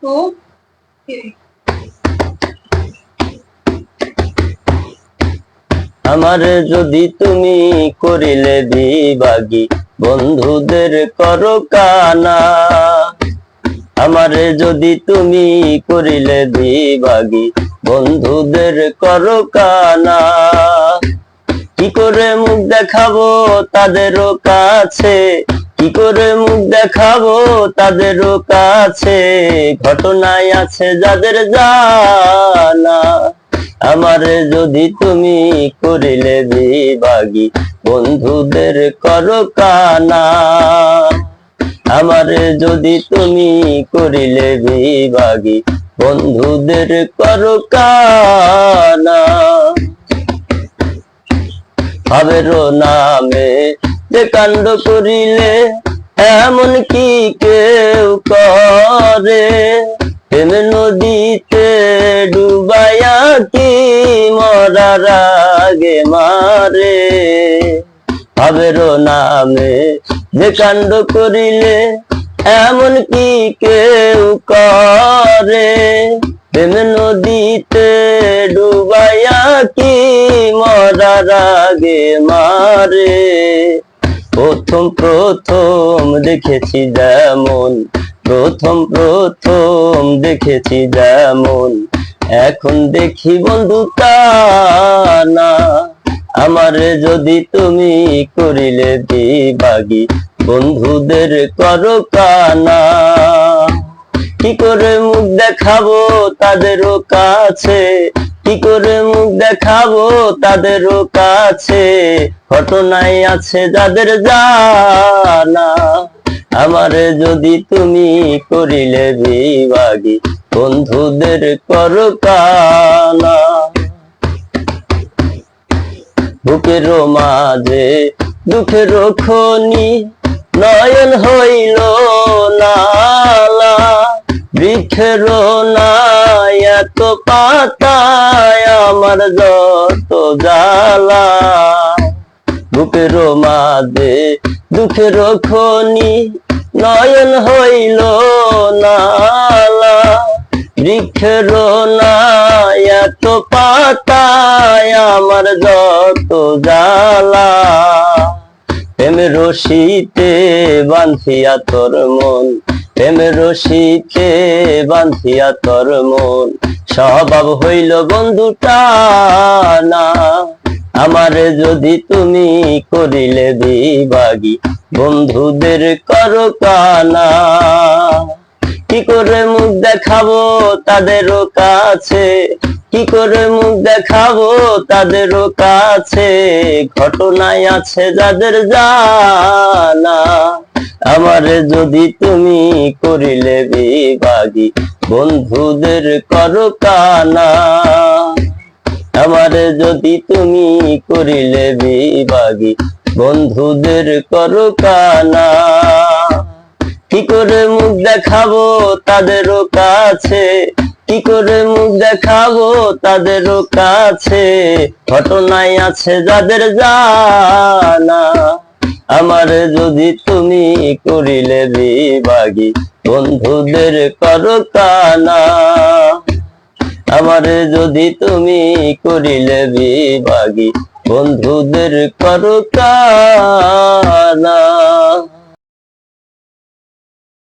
2 3 আমারে যদি তুমি করিলে বিভাগী, বন্ধুদের করো কানা। আমারে যদি তুমি করিলে বিভাগী, বন্ধুদের করো কানা। কি করে মুখ দেখাবো তাদেরও কাছে, কি করে মুখ দেখাবো তাদেরও কাছে, ঘটনায় আছে যাদের জানা। আমারে যদি তুমি করিলে বিভাগী, বন্ধুদের করো কানা। আমারে যদি তুমি করিলে বিভাগী, বন্ধুদের করো কানা। ভাবের নামে যে কাণ্ড করিলে, এমন কি কেউ করে? প্রেম নদীতে ডুবাইয়া কি মরার আগে মারে? ভাবের নামে যে কাণ্ড করিলে, এমন কি কেউ করে? প্রেম নদীতে ডুবাইয়া কি মরার আগে মারে? প্রথম প্রথম দেখেছি যেমন, প্রথম প্রথম দেখেছি যেমন, এখন দেখি বন্ধু তা না। আমারে যদি তুমি করিলে বিভাগী, বন্ধুদের করো কানা। কি করে মুখ দেখাবো তাদেরও কাছে, কি করে মুখ দেখাবো তাদেরও কাছে, ঘটনায় আছে যাদের জানা। আমারে যদি তুমি করিলে বিভাগী, বন্ধুদের করো কানা। বুকের মাঝে দুঃখের খনি, নয়ন হইল নালা। বৃক্ষের নাই এত পাতায় আমার যত জ্বালা। বুকের মাঝে দুঃখের খনি, নয়ন হইল নালা। বৃক্ষের নাই এত পাতায় আমার যত জ্বালা। প্রেম রশিতে বাঁধিয়া তোর মন, প্রেম রশিতে বাঁধিয়া তোর মন, স্বভাব হইল বন্ধু টানা। আমারে যদি তুমি করিলে বিভাগী, বন্ধুদের করো কানা। কি করে মুখ দেখাবো তাদেরও কাছে, কি করে মুখ দেখাবো তাদেরও কাছে, ঘটনায় আছে যাদের জানা। আমারে যদি তুমি করিলে বিভাগী, বন্ধুদের করো কানা। আমারে যদি তুমি করিলে বিভাগী, বন্ধুদের করো কানা। কি করে মুখ দেখাবো তাদেরও কাছে, কি করে মুখ দেখাবো তাদেরও কাছে, ঘটনায় আছে যাদের জানা। আমারে যদি তুমি করিলে বিভাগী, বন্ধুদের করো কানা। আমারে যদি তুমি করিলে বিভাগী, বন্ধুদের করো কানা।